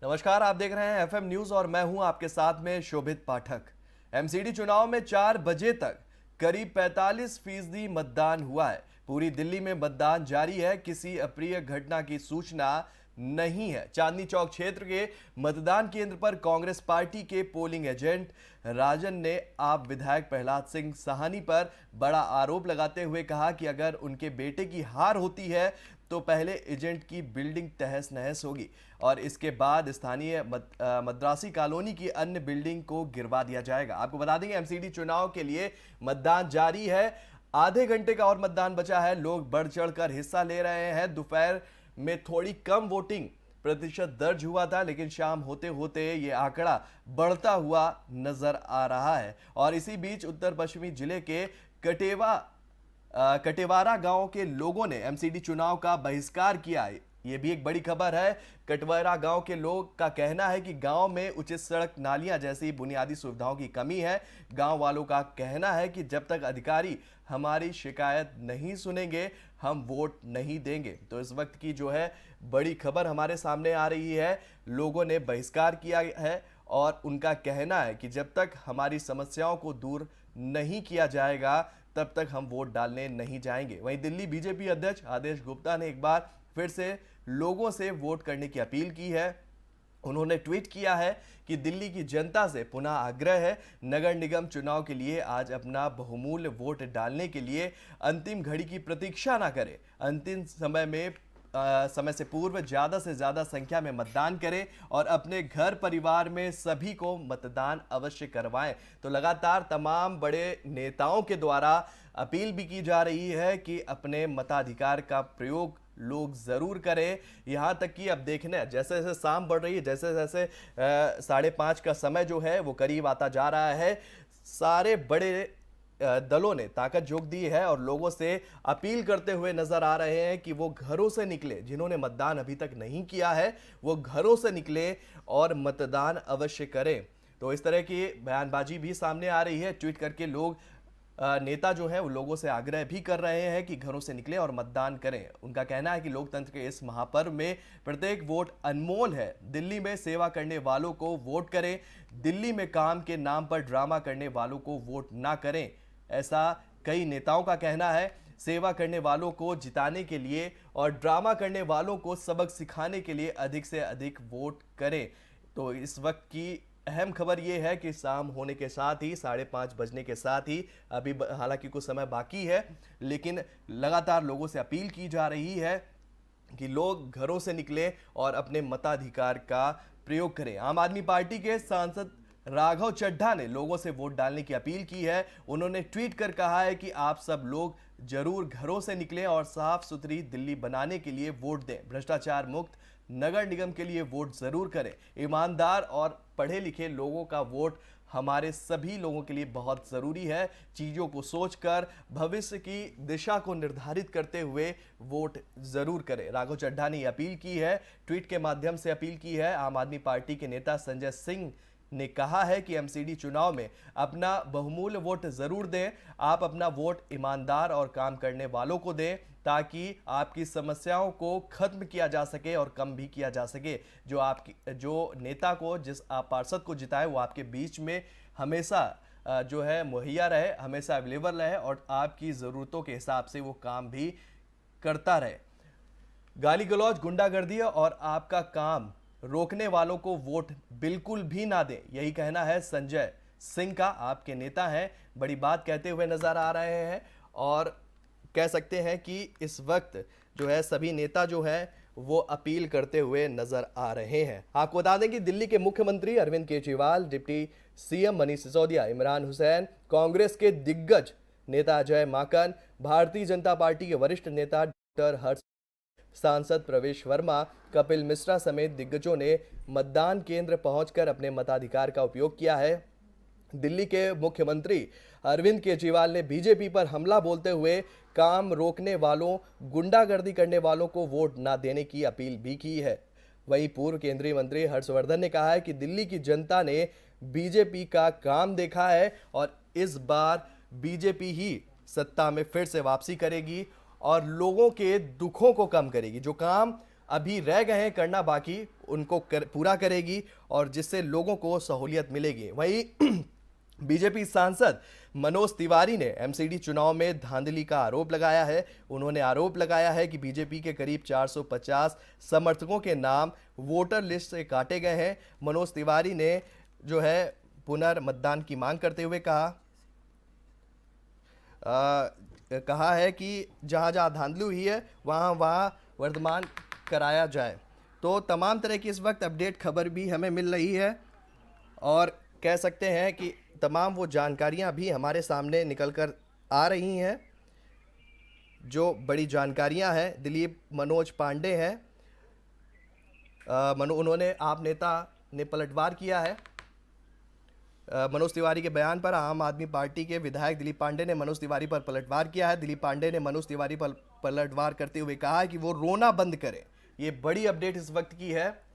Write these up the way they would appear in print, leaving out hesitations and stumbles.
नमस्कार, आप देख रहे हैं एफएम न्यूज और मैं हूं आपके साथ में शोभित पाठक। एमसीडी चुनाव में 4 बजे तक करीब 45% मतदान हुआ है। पूरी दिल्ली में मतदान जारी है। किसी अप्रिय घटना की सूचना नहीं है। चांदनी चौक क्षेत्र के मतदान केंद्र पर कांग्रेस पार्टी के पोलिंग एजेंट राजन ने आप विधायक प्रहलाद सिंह साहनी पर बड़ा आरोप लगाते हुए कहा कि अगर उनके बेटे की हार होती है तो पहले एजेंट की बिल्डिंग तहस नहस होगी और इसके बाद स्थानीय मद्रासी कॉलोनी की अन्य बिल्डिंग को गिरवा दिया जाएगा। आपको बता देंगे एमसीडी चुनाव के लिए मतदान जारी है। आधे घंटे का और मतदान बचा है। लोग बढ़ चढ़कर हिस्सा ले रहे हैं। दोपहर में थोड़ी कम वोटिंग प्रतिशत दर्ज हुआ था, लेकिन शाम होते होते ये आंकड़ा बढ़ता हुआ नजर आ रहा है। और इसी बीच उत्तर पश्चिमी जिले के कटेवारा गांव के लोगों ने एमसीडी चुनाव का बहिष्कार किया है। ये भी एक बड़ी खबर है। कटवारा गांव के लोग का कहना है कि गांव में उचित सड़क, नालियां जैसी बुनियादी सुविधाओं की कमी है। गांव वालों का कहना है कि जब तक अधिकारी हमारी शिकायत नहीं सुनेंगे हम वोट नहीं देंगे। तो इस वक्त की जो है बड़ी खबर हमारे सामने आ रही है। लोगों ने बहिष्कार किया है और उनका कहना है कि जब तक हमारी समस्याओं को दूर नहीं किया जाएगा तब तक हम वोट डालने नहीं जाएंगे। वहीं दिल्ली बीजेपी अध्यक्ष आदेश गुप्ता ने एक बार फिर से लोगों से वोट करने की अपील की है। उन्होंने ट्वीट किया है कि दिल्ली की जनता से पुनः आग्रह है, नगर निगम चुनाव के लिए आज अपना बहुमूल्य वोट डालने के लिए अंतिम घड़ी की प्रतीक्षा ना करें। अंतिम समय से पूर्व ज्यादा से ज्यादा संख्या में मतदान करें और अपने घर परिवार में सभी को मतदान अवश्य करवाएं। तो लगातार तमाम बड़े नेताओं के द्वारा अपील भी की जा रही है कि अपने मताधिकार का प्रयोग लोग जरूर करें। यहां तक कि अब देखने जैसे जैसे शाम बढ़ रही है, जैसे जैसे 5:30 का समय जो है वो करीब आता जा रहा है, सारे बड़े दलों ने ताकत झोंक दी है और लोगों से अपील करते हुए नजर आ रहे हैं कि वो घरों से निकले। जिन्होंने मतदान अभी तक नहीं किया है वो घरों से निकले और मतदान अवश्य करें। तो इस तरह की बयानबाजी भी सामने आ रही है। ट्वीट करके लोग नेता जो है वो लोगों से आग्रह भी कर रहे हैं कि घरों से निकलें और मतदान करें। उनका कहना है कि लोकतंत्र के इस महापर्व में प्रत्येक वोट अनमोल है। दिल्ली में सेवा करने वालों को वोट करें। दिल्ली में काम के नाम पर ड्रामा करने वालों को वोट ना करें, ऐसा कई नेताओं का कहना है। सेवा करने वालों को जिताने के लिए और ड्रामा करने वालों को सबक सिखाने के लिए अधिक से अधिक वोट करें। तो इस वक्त की अहम खबर यह है कि शाम होने के साथ ही 5:30 बजने के साथ ही अभी हालांकि कुछ समय बाकी है, लेकिन लगातार लोगों से अपील की जा रही है कि लोग घरों से निकलें और अपने मताधिकार का प्रयोग करें। आम आदमी पार्टी के सांसद राघव चड्ढा ने लोगों से वोट डालने की अपील की है। उन्होंने ट्वीट कर कहा है कि आप सब लोग जरूर घरों से निकलें और साफ सुथरी दिल्ली बनाने के लिए वोट दें। भ्रष्टाचार मुक्त नगर निगम के लिए वोट जरूर करें। ईमानदार और पढ़े लिखे लोगों का वोट हमारे सभी लोगों के लिए बहुत जरूरी है। चीजों को सोचकर भविष्य की दिशा को निर्धारित करते हुए वोट जरूर करें। राघव चड्ढा ने अपील की है, ट्वीट के माध्यम से अपील की है। आम आदमी पार्टी के नेता संजय सिंह ने कहा है कि एमसीडी चुनाव में अपना बहुमूल्य वोट जरूर दें। आप अपना वोट ईमानदार और काम करने वालों को दें ताकि आपकी समस्याओं को खत्म किया जा सके और कम भी किया जा सके। जो नेता को, जिस आप पार्षद को जिताए वो आपके बीच में हमेशा जो है मुहैया रहे, हमेशा अवेलेबल रहे और आपकी ज़रूरतों के हिसाब से वो काम भी करता रहे। गाली गलौज, गुंडागर्दी और आपका काम रोकने वालों को वोट बिल्कुल भी ना दें, यही कहना है संजय सिंह का। आपके नेता हैं, बड़ी बात कहते हुए नजर आ रहे हैं और कह सकते हैं कि इस वक्त जो है सभी नेता जो है वो अपील करते हुए नजर आ रहे हैं। आपको बता दें कि दिल्ली के मुख्यमंत्री अरविंद केजरीवाल, डिप्टी सीएम मनीष सिसोदिया, इमरान हुसैन, कांग्रेस के दिग्गज नेता अजय माकन, भारतीय जनता पार्टी के वरिष्ठ नेता डॉक्टर हर्ष, सांसद प्रवेश वर्मा, कपिल मिश्रा समेत दिग्गजों ने मतदान केंद्र पहुंचकर अपने मताधिकार का उपयोग किया है। दिल्ली के मुख्यमंत्री अरविंद केजरीवाल ने बीजेपी पर हमला बोलते हुए काम रोकने वालों, गुंडागर्दी करने वालों को वोट ना देने की अपील भी की है। वहीं पूर्व केंद्रीय मंत्री हर्षवर्धन ने कहा है कि दिल्ली की जनता ने बीजेपी का काम देखा है और इस बार बीजेपी ही सत्ता में फिर से वापसी करेगी और लोगों के दुखों को कम करेगी। जो काम अभी रह गए हैं करना बाकी, उनको पूरा करेगी और जिससे लोगों को सहूलियत मिलेगी। वहीं बीजेपी सांसद मनोज तिवारी ने एमसीडी चुनाव में धांधली का आरोप लगाया है। उन्होंने आरोप लगाया है कि बीजेपी के करीब 450 समर्थकों के नाम वोटर लिस्ट से काटे गए हैं। मनोज तिवारी ने जो है पुनर्मतदान की मांग करते हुए कहा है कि जहां जहां धांधली हुई है वहां वहां वर्तमान कराया जाए। तो तमाम तरह की इस वक्त अपडेट खबर भी हमें मिल रही है और कह सकते हैं कि तमाम वो जानकारियां भी हमारे सामने निकल कर आ रही हैं। जो बड़ी जानकारियां हैं, दिलीप मनोज पांडे हैं, उन्होंने आप नेता ने पलटवार किया है। मनोज तिवारी के बयान पर आम आदमी पार्टी के विधायक दिलीप पांडे ने मनोज तिवारी पर पलटवार किया है। दिलीप पांडे ने मनोज तिवारी पर पलटवार करते हुए कहा है कि वो रोना बंद करें। ये बड़ी अपडेट इस वक्त की है।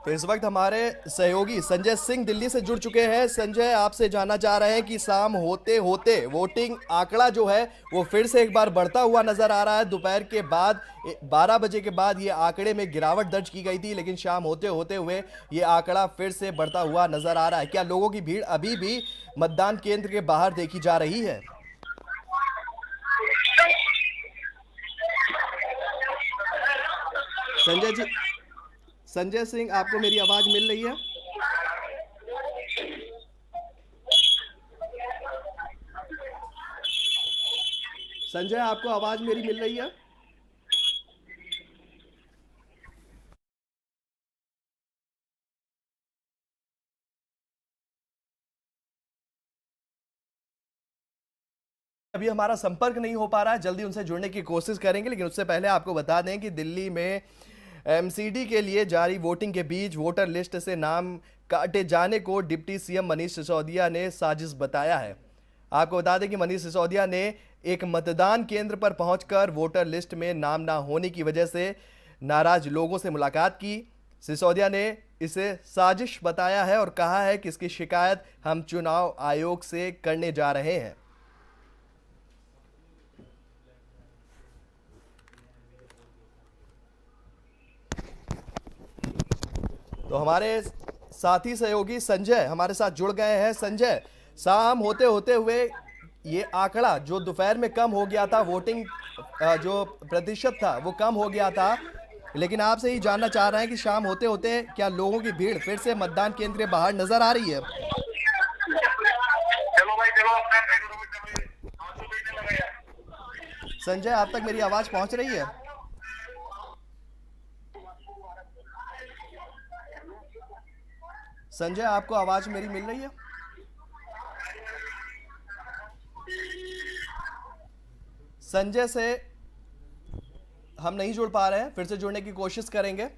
तो इस वक्त हमारे सहयोगी संजय सिंह दिल्ली से जुड़ चुके हैं। संजय, आपसे जानना चाह रहे हैं कि शाम होते होते वोटिंग आंकड़ा जो है वो फिर से एक बार बढ़ता हुआ नजर आ रहा है। दोपहर के बाद 12 बजे के बाद ये आंकड़े में गिरावट दर्ज की गई थी, लेकिन शाम होते होते हुए ये आंकड़ा फिर से बढ़ता हुआ नजर आ रहा है। क्या लोगों की भीड़ अभी भी मतदान केंद्र के बाहर देखी जा रही है? संजय जी, संजय सिंह, आपको मेरी आवाज मिल रही है? संजय, आपको आवाज मेरी मिल रही है? अभी हमारा संपर्क नहीं हो पा रहा है, जल्दी उनसे जुड़ने की कोशिश करेंगे। लेकिन उससे पहले आपको बता दें कि दिल्ली में एमसीडी के लिए जारी वोटिंग के बीच वोटर लिस्ट से नाम काटे जाने को डिप्टी सीएम मनीष सिसोदिया ने साजिश बताया है। आपको बता दें कि मनीष सिसोदिया ने एक मतदान केंद्र पर पहुंचकर वोटर लिस्ट में नाम ना होने की वजह से नाराज लोगों से मुलाकात की। सिसोदिया ने इसे साजिश बताया है और कहा है कि इसकी शिकायत हम चुनाव आयोग से करने जा रहे हैं। तो हमारे साथी सहयोगी संजय हमारे साथ जुड़ गए हैं। संजय, शाम होते होते हुए ये आंकड़ा जो दोपहर में कम हो गया था, वोटिंग जो प्रतिशत था वो कम हो गया था, लेकिन आपसे ही जानना चाह रहे हैं कि शाम होते होते क्या लोगों की भीड़ फिर से मतदान केंद्र के बाहर नजर आ रही है? संजय, आप तक मेरी आवाज पहुंच रही है? संजय, आपको आवाज मेरी मिल रही है? संजय से हम नहीं जुड़ पा रहे हैं, फिर से जुड़ने की कोशिश करेंगे।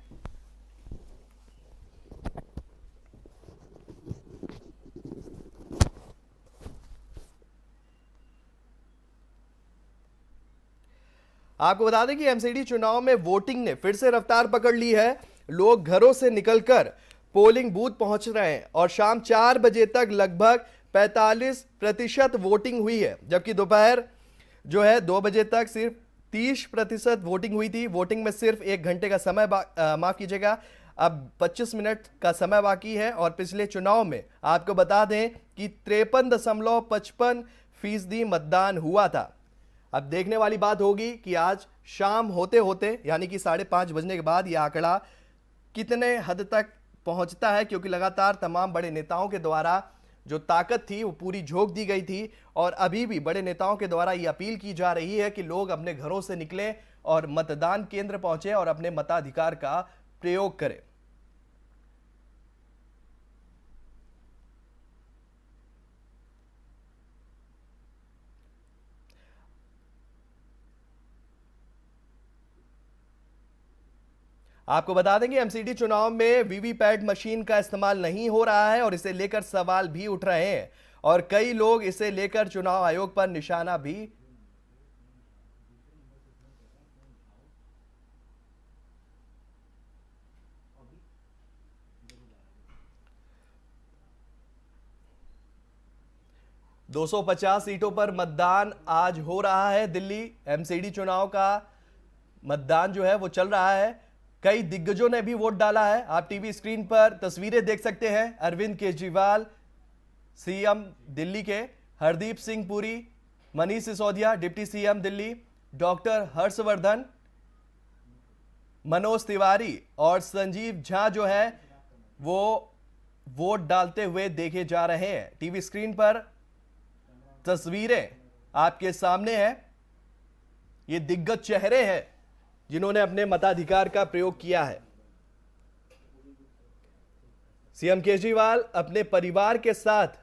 आपको बता दें कि एमसीडी चुनाव में वोटिंग ने फिर से रफ्तार पकड़ ली है। लोग घरों से निकलकर पोलिंग बूथ पहुंच रहे हैं और शाम 4 बजे तक लगभग 45% वोटिंग हुई है, जबकि दोपहर जो है 2 बजे तक सिर्फ 30% वोटिंग हुई थी। वोटिंग में सिर्फ 1 घंटे का समय माफ कीजिएगा, अब 25 मिनट का समय बाकी है। और पिछले चुनाव में आपको बता दें कि 53.55% मतदान हुआ था। अब देखने वाली बात होगी कि आज शाम होते होते यानी कि 5:30 बजने के बाद यह आंकड़ा कितने हद तक पहुंचता है, क्योंकि लगातार तमाम बड़े नेताओं के द्वारा जो ताकत थी वो पूरी झोंक दी गई थी और अभी भी बड़े नेताओं के द्वारा ये अपील की जा रही है कि लोग अपने घरों से निकलें और मतदान केंद्र पहुंचे और अपने मताधिकार का प्रयोग करें। आपको बता दें कि एमसीडी चुनाव में वीवीपैट मशीन का इस्तेमाल नहीं हो रहा है और इसे लेकर सवाल भी उठ रहे हैं और कई लोग इसे लेकर चुनाव आयोग पर निशाना भी 250 सीटों पर मतदान आज हो रहा है। दिल्ली एमसीडी चुनाव का मतदान जो है वो चल रहा है। कई दिग्गजों ने भी वोट डाला है। आप टीवी स्क्रीन पर तस्वीरें देख सकते हैं। अरविंद केजरीवाल सीएम दिल्ली के, Hardeep Singh Puri, Manish Sisodia deputy CM Delhi, doctor Harshvardhan, Manoj Tiwari और संजीव झा जो है वो वोट डालते हुए देखे जा रहे हैं। टीवी स्क्रीन पर तस्वीरें आपके सामने हैं। ये दिग्गज चेहरे हैं जिन्होंने अपने मताधिकार का प्रयोग किया है। सीएम केजरीवाल अपने परिवार के साथ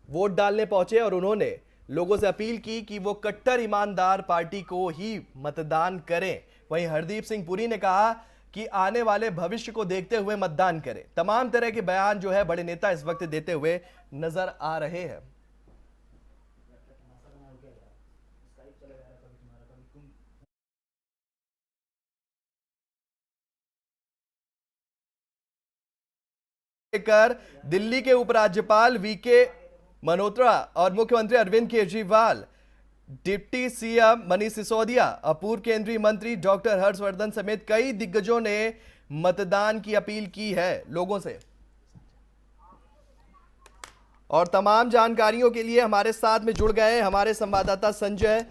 वोट डालने पहुंचे और उन्होंने लोगों से अपील की कि वो कट्टर ईमानदार पार्टी को ही मतदान करें। वहीं हरदीप सिंह पुरी ने कहा कि आने वाले भविष्य को देखते हुए मतदान करें। तमाम तरह के बयान जो है बड़े नेता इस वक्त देते हुए नजर आ रहे हैं। लेकर दिल्ली के उपराज्यपाल वीके मल्होत्रा और मुख्यमंत्री अरविंद केजरीवाल, डिप्टी सीएम मनीष सिसोदिया, पूर्व केंद्रीय मंत्री डॉक्टर हर्षवर्धन समेत कई दिग्गजों ने मतदान की अपील की है लोगों से। और तमाम जानकारियों के लिए हमारे साथ में जुड़ गए हमारे संवाददाता संजय,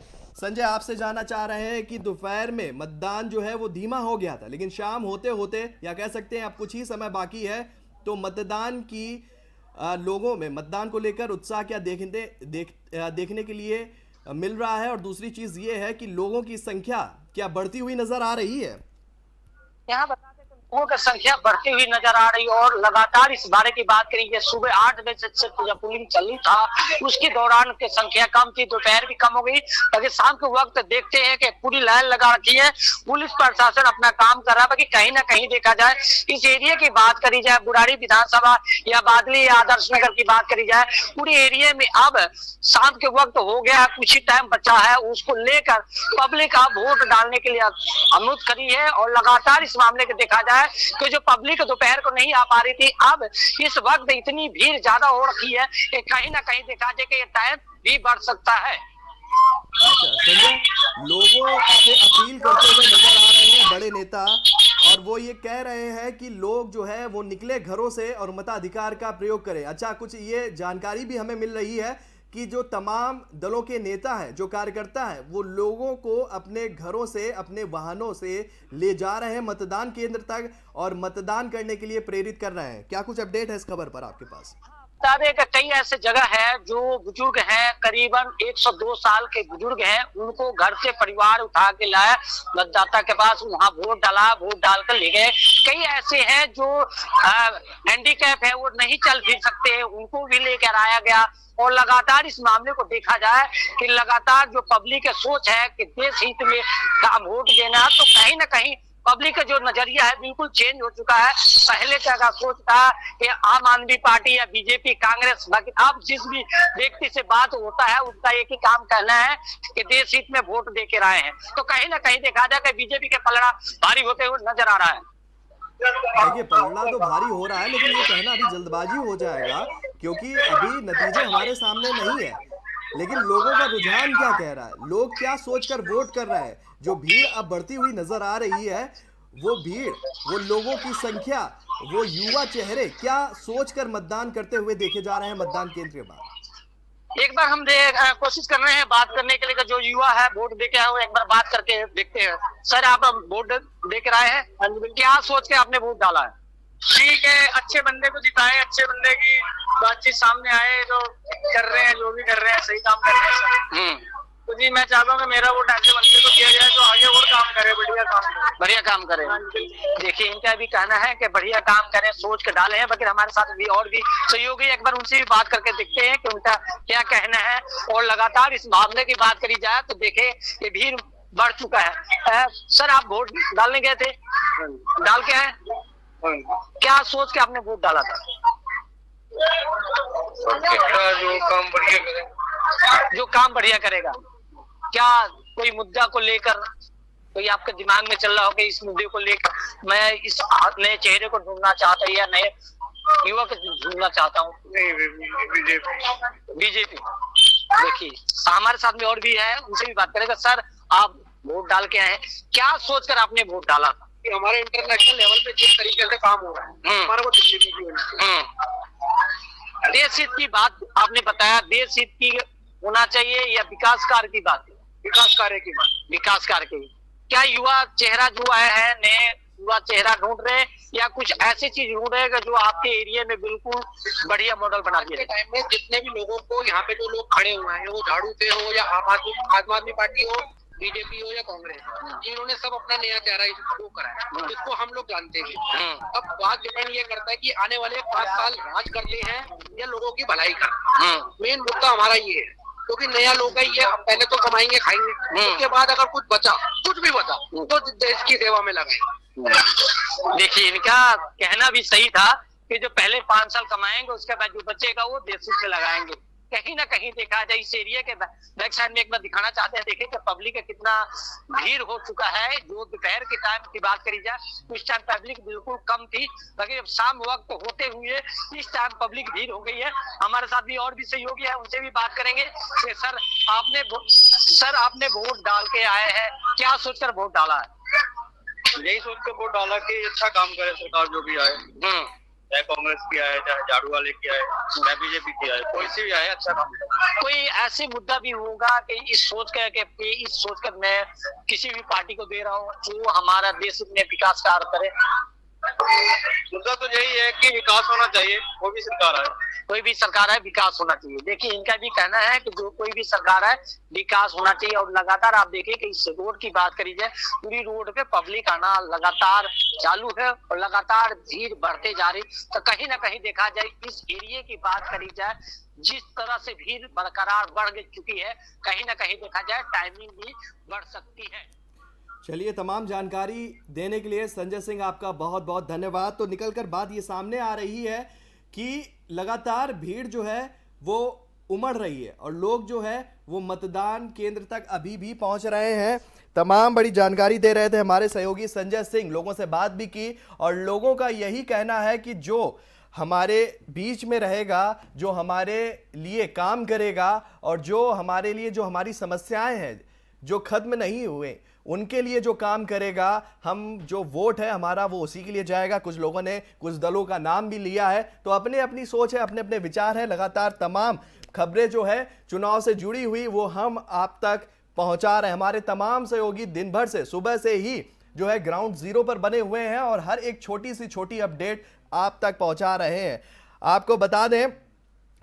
आपसे जानना चाह रहे हैं कि दोपहर में मतदान जो है वो धीमा हो गया था, लेकिन शाम होते होते या कह सकते हैं अब कुछ ही समय बाकी है, तो मतदान की लोगों में मतदान को लेकर उत्साह क्या देखने के लिए मिल रहा है? और दूसरी चीज ये है कि लोगों की संख्या क्या बढ़ती हुई नजर आ रही है? यहाँ बता दें तो लोगों की संख्या बढ़ती हुई नजर आ रही है और लगातार इस बारे की बात करेंगे। सुबह 8 बजे से जब पोलिंग चली था उसके दौरान की संख्या कम थी, दोपहर भी कम हो गई, लेकिन शाम के वक्त देखते हैं कि पूरी लाइन लगा रखी है। पुलिस प्रशासन अपना काम कर रहा है। बाकी कहीं ना कहीं देखा जाए, इस एरिया की बात करी जाए, बुराड़ी विधानसभा या बादली या आदर्श नगर की बात करी जाए, पूरे एरिया में अब शाम के वक्त हो गया, कुछ ही टाइम बचा है, उसको लेकर पब्लिक अब वोट डालने के लिए अनुरोध करी है। और लगातार इस मामले को देखा जाए कि जो पब्लिक दोपहर को नहीं आ पा रही थी, अब इस वक्त इतनी भीड़ ज्यादा हो रखी है कि कहीं ना कहीं देखा जाए कि ये टाइम भी बढ़ सकता है। अच्छा संजय, लोगों से अपील करते हुए नजर आ रहे हैं बड़े नेता, और वो ये कह रहे हैं कि लोग जो है वो निकले घरों से और मताधिकार का प्रयोग करें। अच्छा, कुछ ये जानकारी भी हमें मिल रही है कि जो तमाम दलों के नेता हैं, जो कार्यकर्ता हैं, वो लोगों को अपने घरों से, अपने वाहनों से ले जा रहे हैं मतदान केंद्र तक और मतदान करने के लिए प्रेरित कर रहे हैं। क्या कुछ अपडेट है इस खबर पर आपके पास? बता दें कि कई ऐसे जगह है जो बुजुर्ग हैं, करीबन 102 साल के बुजुर्ग हैं, उनको घर से परिवार उठा के लाया मतदाता के पास, वहां वोट डाला, वोट डालकर ले गए। कई ऐसे हैं जो हैंडीकैप है, वो नहीं चल फिर सकते, उनको भी लेकर आया गया। और लगातार इस मामले को देखा जाए कि लगातार जो पब्लिक की सोच है कि देश हित में का वोट देना, तो कहीं ना कहीं पब्लिक का जो नजरिया है बिल्कुल चेंज हो चुका है। पहले क्या सोच था कि आम आदमी पार्टी या बीजेपी, कांग्रेस, बाकी अब जिस भी व्यक्ति से बात होता है उसका एक ही काम कहना है कि देश हित में वोट दे के आए हैं। तो कहीं ना कहीं देखा जाए कि बीजेपी के पलड़ा भारी होते हुए नजर आ रहा है। देखिए, पलड़ा तो भारी हो रहा है, लेकिन ये कहना अभी जल्दबाजी हो जाएगा क्योंकि अभी नतीजे हमारे सामने नहीं है। लेकिन लोगों का रुझान क्या कह रहा है, लोग क्या सोचकर वोट कर रहे हैं? जो भीड़ अब बढ़ती हुई नजर आ रही है, वो भीड़, वो लोगों की संख्या, वो युवा चेहरे क्या सोचकर मतदान करते हुए देखे जा रहे हैं मतदान केंद्र के बाहर? एक बार हम कोशिश कर रहे हैं बात करने के लिए, जो युवा है वोट दे के आए हो, एक बार बात करके देखते हैं। सर, आप वोट दे कर आए हैं, क्या सोच के आपने वोट डाला है? ठीक है, अच्छे बंदे को जिताए, अच्छे बंदे की बातचीत सामने आए, जो कर रहे हैं, जो भी कर रहे हैं सही काम कर रहे हैं। तो जी मैं चाहता हूँ कि मेरा वोट ऐसे बंदे को दिया जाए जो आगे और काम करे, बढ़िया काम करे। देखिए इनका भी कहना है कि बढ़िया काम करें, सोच के डाले हैं। बाकी हमारे साथ भी और भी सहयोगी, एक बार उनसे भी बात करके देखते हैं कि उनका क्या कहना है। और लगातार इस मामले की बात करी जाए तो देखे ये भीड़ बढ़ चुका है। सर आप वोट डालने गए थे, डाल के हैं, क्या सोच के आपने वोट डाला था? जो काम बढ़िया करेगा, क्या कोई मुद्दा को लेकर कोई आपके दिमाग में चल रहा हो कि इस मुद्दे को लेकर मैं इस नए चेहरे को ढूंढना चाहता या नए युवक ढूंढना चाहता हूँ? बीजेपी। देखिए हमारे साथ में और भी है, उनसे भी बात करेगा। सर आप वोट डाल के आए, क्या सोचकर आपने वोट डाला था? हमारे इंटरनेशनल लेवल पे जिस तरीके से काम हो रहा है हमारे को दिल्ली में भी होना है। देश हित की बात आपने बताया, देश हित की होना चाहिए या विकास कार्य की बात? विकास कार्य की बात। विकास कार्य की। क्या युवा चेहरा जो आया है, नए युवा चेहरा ढूंढ रहे हैं या कुछ ऐसी चीज ढूंढ रहे हैं जो आपके एरिया में बिल्कुल बढ़िया मॉडल बना दिए? टाइम में जितने भी लोगों को यहाँ पे जो लोग खड़े हुए हैं, वो झाड़ू से हो या आम आदमी पार्टी हो, बीजेपी हो या कांग्रेस, इन्होंने सब अपना नया चेहरा इसको करा है, जिसको हम लोग जानते हैं। अब बात डिपेंड ये करता है कि आने वाले 5 साल राज करते हैं या लोगों की भलाई कर। मेन मुद्दा हमारा ये है, क्योंकि नया लोग है ये, अब पहले तो कमाएंगे खाएंगे, उसके बाद अगर कुछ बचा, कुछ भी बचा तो देश की सेवा में लगाएंगे। देखिए इनका कहना भी सही था कि जो पहले 5 साल कमाएंगे उसके बाद जो बचेगा वो देश में लगाएंगे। कहीं ना कहीं देखा जाए इस एरिया के बैक साइड में एक बार दिखाना चाहते हैं, देखिए कि पब्लिक का कितना भीड़ हो चुका है। जो दोपहर के टाइम की बात करी जाए तो इस टाइम पब्लिक बिल्कुल कम थी, बाकी अब शाम वक्त होते हुए इस टाइम पब्लिक भीड़ हो गई है। हमारे साथ भी और भी सहयोगी है, उनसे भी बात करेंगे। सर आपने वोट डाल के आए हैं, क्या सोचकर वोट डाला है? यही सोच के वोट डाला कि अच्छा काम करे सरकार जो भी आए, चाहे कांग्रेस की आए, चाहे झाड़ू वाले की आए, चाहे बीजेपी की आए, कोई सी भी आए अच्छा काम करे। कोई ऐसी मुद्दा भी होगा कि इस सोचकर मैं किसी भी पार्टी को दे रहा हूँ जो हमारा देश में विकास कार्य करे? मुद्दा तो यही है कि विकास होना चाहिए, वो भी सरकार आए, कोई भी सरकार है विकास होना चाहिए। देखिए इनका भी कहना है कि जो कोई भी सरकार है विकास होना चाहिए। और लगातार आप देखिए कि इस रोड की बात करी जाए, पूरी रोड पे पब्लिक आना लगातार चालू है और लगातार भीड़ बढ़ते जा रही। तो कहीं ना कहीं देखा जाए इस एरिया की बात करी जाए, जिस तरह से भीड़ बरकरार बढ़ चुकी है, कहीं ना कहीं देखा जाए टाइमिंग भी बढ़ सकती है। चलिए, तमाम जानकारी देने के लिए संजय सिंह आपका बहुत बहुत धन्यवाद। तो निकलकर बात ये सामने आ रही है कि लगातार भीड़ जो है वो उमड़ रही है और लोग जो है वो मतदान केंद्र तक अभी भी पहुंच रहे हैं। तमाम बड़ी जानकारी दे रहे थे हमारे सहयोगी संजय सिंह। लोगों से बात भी की और लोगों का यही कहना है कि जो हमारे बीच में रहेगा, जो हमारे लिए काम करेगा और जो हमारे लिए जो हमारी समस्याएं हैं जो खत्म नहीं हुए उनके लिए जो काम करेगा, हम जो वोट है हमारा वो उसी के लिए जाएगा। कुछ लोगों ने कुछ दलों का नाम भी लिया है, तो अपने अपनी सोच है, अपने अपने विचार है। लगातार तमाम खबरें जो है चुनाव से जुड़ी हुई वो हम आप तक पहुंचा रहे हैं। हमारे तमाम सहयोगी दिन भर से सुबह से ही जो है ग्राउंड जीरो पर बने हुए हैं और हर एक छोटी सी छोटी अपडेट आप तक पहुंचा रहे हैं। आपको बता दें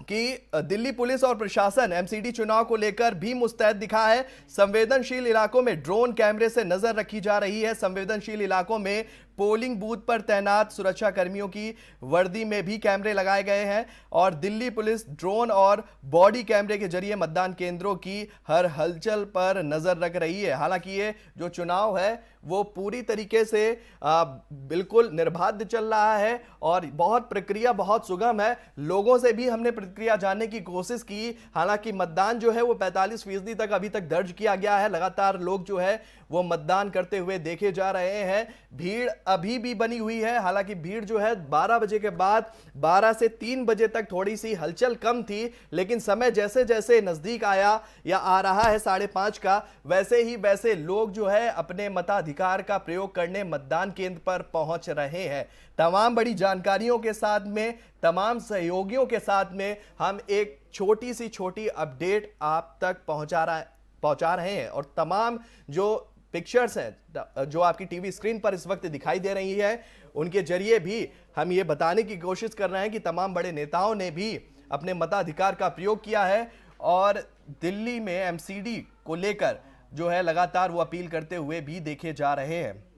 कि दिल्ली पुलिस और प्रशासन एमसीडी चुनाव को लेकर भी मुस्तैद दिखा है। संवेदनशील इलाकों में ड्रोन कैमरे से नजर रखी जा रही है। संवेदनशील इलाकों में पोलिंग बूथ पर तैनात सुरक्षा कर्मियों की वर्दी में भी कैमरे लगाए गए हैं और दिल्ली पुलिस ड्रोन और बॉडी कैमरे के जरिए मतदान केंद्रों की हर हलचल पर नजर रख रही है। हालांकि ये जो चुनाव है वो पूरी तरीके से बिल्कुल निर्बाध चल रहा है और बहुत प्रक्रिया बहुत सुगम है। लोगों से भी हमने प्रतिक्रिया जानने की कोशिश की। हालांकि मतदान जो है वो 45% तक अभी तक दर्ज किया गया है। लगातार लोग जो है वो मतदान करते हुए देखे जा रहे हैं। भीड़ अभी भी बनी हुई है। हालांकि भीड़ जो है 12 बजे के बाद 12 से 3 बजे तक थोड़ी सी हलचल कम थी, लेकिन समय जैसे जैसे नजदीक आया या आ रहा है 5:30 का, वैसे ही वैसे लोग जो है अपने मताधिकार का प्रयोग करने मतदान केंद्र पर पहुंच रहे हैं। तमाम बड़ी जानकारियों के साथ में, तमाम सहयोगियों के साथ में हम एक छोटी सी छोटी अपडेट आप तक पहुंचा रहे हैं और तमाम जो पिक्चर्स हैं जो आपकी टीवी स्क्रीन पर इस वक्त दिखाई दे रही है, उनके जरिए भी हम ये बताने की कोशिश कर रहे हैं कि तमाम बड़े नेताओं ने भी अपने मताधिकार का प्रयोग किया है और दिल्ली में एमसीडी को लेकर जो है लगातार वो अपील करते हुए भी देखे जा रहे हैं।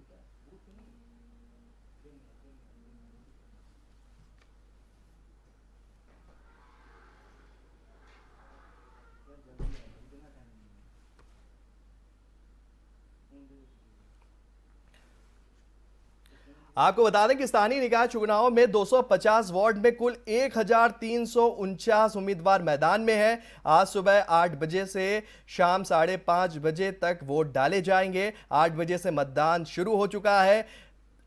आपको बता दें कि स्थानीय निकाय चुनाव में 250 वार्ड में कुल 1349 उम्मीदवार मैदान में हैं। आज सुबह 8 बजे से शाम 5:30 बजे तक वोट डाले जाएंगे। 8 बजे से मतदान शुरू हो चुका है।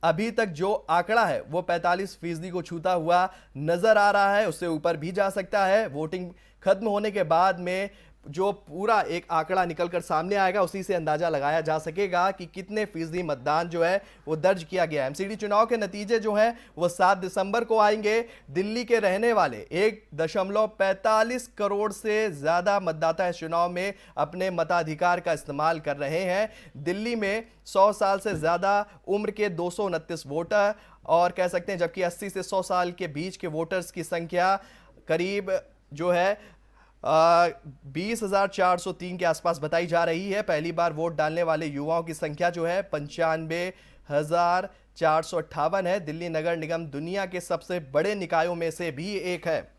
अभी तक जो आंकड़ा है वो 45% को छूता हुआ नजर आ रहा है, उससे ऊपर भी जा सकता है। वोटिंग खत्म होने के बाद में जो पूरा एक आंकड़ा निकलकर सामने आएगा उसी से अंदाजा लगाया जा सकेगा कि कितने फीसदी मतदान जो है वो दर्ज किया गया है। एमसीडी चुनाव के नतीजे जो हैं वो 7 दिसंबर को आएंगे। दिल्ली के रहने वाले 1.45 करोड़ से ज्यादा मतदाता इस चुनाव में अपने मताधिकार का इस्तेमाल कर रहे हैं। दिल्ली में 100 साल से ज्यादा उम्र के 229 वोटर और कह सकते हैं, जबकि 80 से 100 साल के बीच के वोटर्स की संख्या करीब जो है 20,403 के आसपास बताई जा रही है। पहली बार वोट डालने वाले युवाओं की संख्या जो है 95,458 है। दिल्ली नगर निगम दुनिया के सबसे बड़े निकायों में से भी एक है।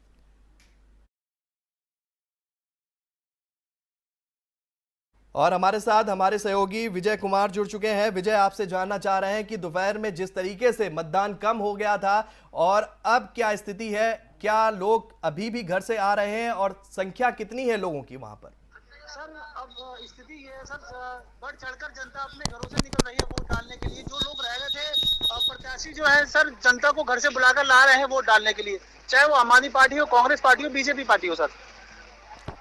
और हमारे साथ हमारे सहयोगी विजय कुमार जुड़ चुके हैं। विजय, आपसे जानना चाह रहे हैं कि दोपहर में जिस तरीके से मतदान कम हो गया था और अब क्या स्थिति है, क्या लोग अभी भी घर से आ रहे हैं और संख्या कितनी है लोगों की वहां पर? सर, अब स्थिति ये है सर, बढ़ चढ़कर जनता अपने घरों से निकल रही है वोट डालने के लिए। जो लोग रह गए थे प्रत्याशी जो है सर, जनता को घर से बुलाकर ला रहे हैं वोट डालने के लिए, चाहे वो आम आदमी पार्टी हो, कांग्रेस पार्टी हो, बीजेपी पार्टी हो सर।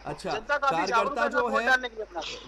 अच्छा, कार्यकर्ता जो है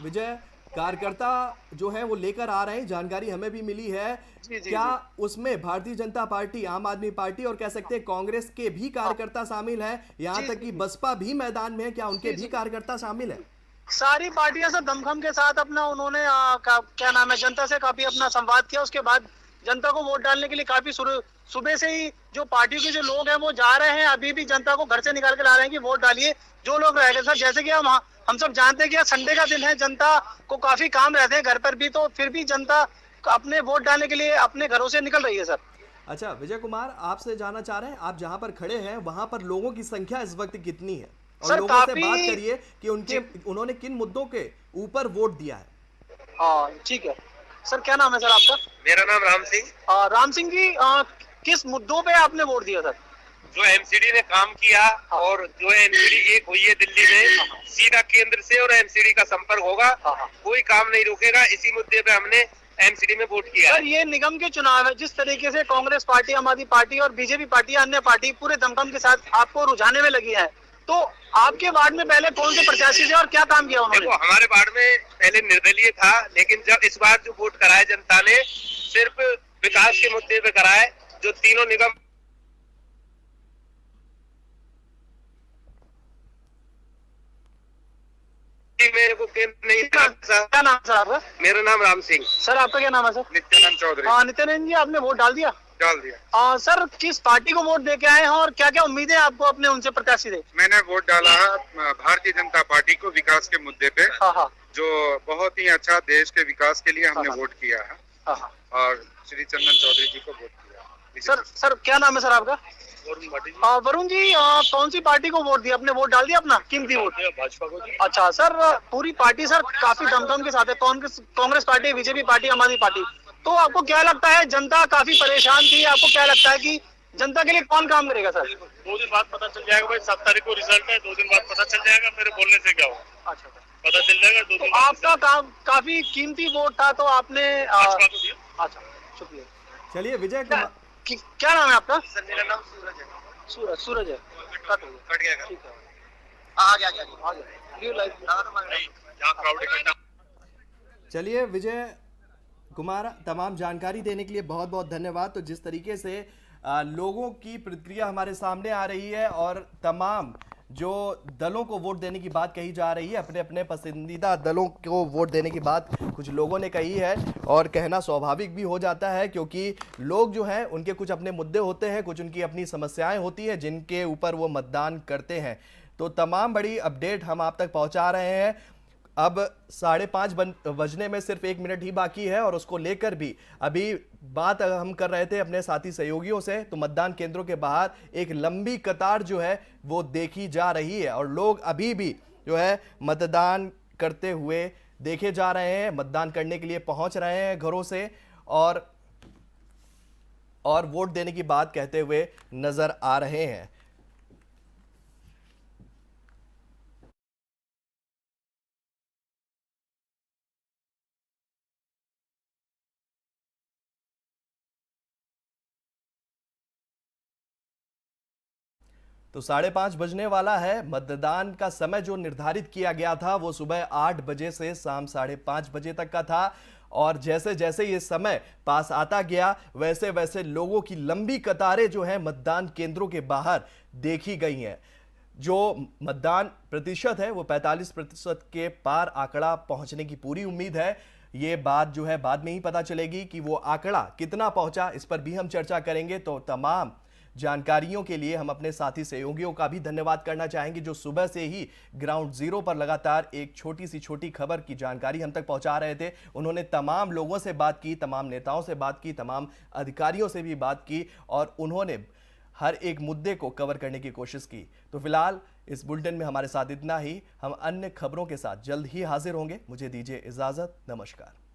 विजय, कार्यकर्ता जो है वो लेकर आ रहे हैं, जानकारी हमें भी मिली है। क्या उसमें भारतीय जनता पार्टी, आम आदमी पार्टी और कह सकते हैं कांग्रेस के भी कार्यकर्ता शामिल हैं? यहाँ तक कि बसपा भी मैदान में है, क्या उनके भी कार्यकर्ता शामिल है? सारी पार्टियां सब दमखम के साथ अपना उन्होंने क्या नाम है, जनता से काफी अपना संवाद किया। उसके बाद जनता को वोट डालने के लिए काफी सुबह से ही जो पार्टियों के जो लोग हैं वो जा रहे हैं। अभी भी जनता को घर से निकाल के ला रहे हैं कि वोट डालिए। जो लोग रह गए सर, जैसे कि हम सब जानते हैं कि संडे का दिन है, जनता को काफी काम रहते हैं घर पर भी, तो फिर भी जनता अपने वोट डालने के लिए अपने घरों से निकल रही है सर। अच्छा विजय कुमार, आपसे जानना चाह रहे हैं, आप जहां पर खड़े हैं वहां पर लोगों की संख्या इस वक्त कितनी है? और लोगों से बात करिए कि उन्होंने किन मुद्दों के ऊपर वोट दिया है। हाँ ठीक है सर, क्या नाम है सर आपका? मेरा नाम राम सिंह। राम सिंह जी, किस मुद्दों पे आपने वोट दिया सर? जो एमसीडी ने काम किया और जो एमसीडी एक हुई है दिल्ली में, सीधा केंद्र से और एमसीडी का संपर्क होगा, कोई काम नहीं रुकेगा, इसी मुद्दे पे हमने एमसीडी में वोट किया। सर ये निगम के चुनाव है, जिस तरीके से कांग्रेस पार्टी, आम आदमी पार्टी और बीजेपी पार्टी, अन्य पार्टी पूरे दमखम के साथ आपको रुझाने में लगी है, तो आपके वार्ड में पहले कौन से प्रत्याशी थे और क्या काम किया उन्होंने? देखो, हमारे वार्ड में पहले निर्दलीय था, लेकिन जब इस बार जो वोट कराया जनता ने सिर्फ विकास के मुद्दे पे कराए। जो तीनों निगम, मेरे को नहीं था। क्या नाम सर आपका? मेरा नाम राम सिंह। सर आपका क्या नाम है सर? नित्यानंद चौधरी। हाँ नित्यानंद जी, आपने वोट डाल दिया? डाल दिया। सर किस पार्टी को वोट दे के आए हैं और क्या क्या उम्मीदें आपको अपने उनसे प्रत्याशी थे? मैंने वोट डाला है भारतीय जनता पार्टी को विकास के मुद्दे पे। जो बहुत ही अच्छा देश के विकास के लिए हमने वोट किया है और श्री चंदन चौधरी जी को वोट किया। सर क्या नाम है सर आपका? वरुण जी, कौन सी पार्टी को वोट दिया? अपने वोट डाल दिया अपना कीमती वोट? भाजपा को। अच्छा सर, पूरी पार्टी सर काफी दमदम के साथ है, कांग्रेस पार्टी, बीजेपी पार्टी, आम आदमी पार्टी, तो आपको क्या लगता है, जनता काफी परेशान थी, आपको क्या लगता है कि जनता के लिए कौन काम करेगा सर? 2 दिन बाद पता चल जाएगा भाई, 7 तारीख को रिजल्ट है, 2 दिन बाद पता चल जाएगा, मेरे बोलने से क्या होगा। अच्छा पता चल जाएगा 2 दिन। आपका काम काफी कीमती वोट था, तो आपने अच्छा शुक्रिया। चलिए विजय कुमार, क्या नाम है आपका? सर मेरा नाम सूरज है। सूरज है। कट गया। ठीक है, आ गया। चलिए विजय कुमार, तमाम जानकारी देने के लिए बहुत बहुत धन्यवाद। तो जिस तरीके से लोगों की प्रतिक्रिया हमारे सामने आ रही है और तमाम जो दलों को वोट देने की बात कही जा रही है, अपने अपने पसंदीदा दलों को वोट देने की बात कुछ लोगों ने कही है और कहना स्वाभाविक भी हो जाता है, क्योंकि लोग जो हैं उनके कुछ अपने मुद्दे होते हैं, कुछ उनकी अपनी समस्याएं होती हैं जिनके ऊपर वो मतदान करते हैं। तो तमाम बड़ी अपडेट हम आप तक पहुंचा रहे हैं। अब 5:30 बजने में सिर्फ 1 मिनट ही बाकी है और उसको लेकर भी अभी बात हम कर रहे थे अपने साथी सहयोगियों से, तो मतदान केंद्रों के बाहर एक लंबी कतार जो है वो देखी जा रही है और लोग अभी भी जो है मतदान करते हुए देखे जा रहे हैं, मतदान करने के लिए पहुंच रहे हैं घरों से और वोट देने की बात कहते हुए नजर आ रहे हैं। तो 5:30 बजने वाला है। मतदान का समय जो निर्धारित किया गया था वो सुबह 8 बजे से शाम 5:30 बजे तक का था और जैसे जैसे ये समय पास आता गया वैसे वैसे लोगों की लंबी कतारें जो है मतदान केंद्रों के बाहर देखी गई हैं। जो मतदान प्रतिशत है वो 45% के पार आंकड़ा पहुंचने की पूरी उम्मीद है। ये बात जो है बाद में ही पता चलेगी कि वो आंकड़ा कितना पहुंचा, इस पर भी हम चर्चा करेंगे। तो तमाम जानकारियों के लिए हम अपने साथी सहयोगियों का भी धन्यवाद करना चाहेंगे जो सुबह से ही ग्राउंड जीरो पर लगातार एक छोटी खबर की जानकारी हम तक पहुंचा रहे थे। उन्होंने तमाम लोगों से बात की, तमाम नेताओं से बात की, तमाम अधिकारियों से भी बात की और उन्होंने हर एक मुद्दे को कवर करने की कोशिश की। तो फिलहाल इस बुलेटिन में हमारे साथ इतना ही। हम अन्य खबरों के साथ जल्द ही हाजिर होंगे। मुझे दीजिए इजाजत। नमस्कार।